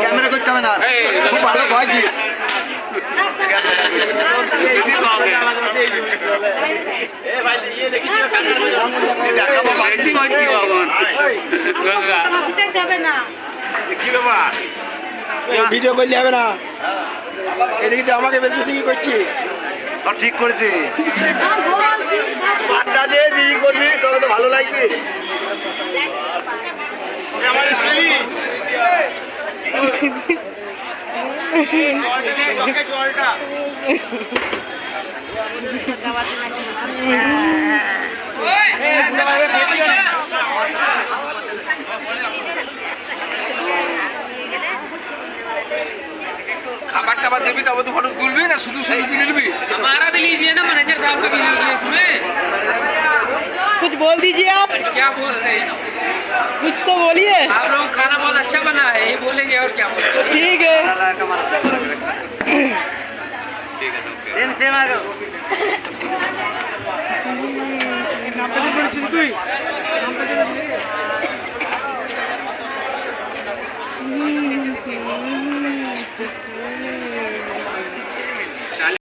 Camera করতে হবে না, খুব ভালো ভয়ছি। ভিডিও করলে হবে না, এদিকে তো আমাকে বেশি বেশি করছি। ঠিক করেছি, আড্ডা দিয়ে দিই করবি তবে তো ভালো লাগবে। खाबर टाबर देवी तब तो फोटो तुलबी ना शुद्ध सही तुल लेबी। हमारा भी लीजिए ना, मैनेजर साहब का भी लीजिए इसमें। कुछ बोल दीजिए आप, क्या बोल रहे हैं? कुछ तो बोलिए। आप लोग खाना बहुत अच्छा बना है, ये बोलेंगे और क्या बोलेंगे? ठीक है। दिन से मारो।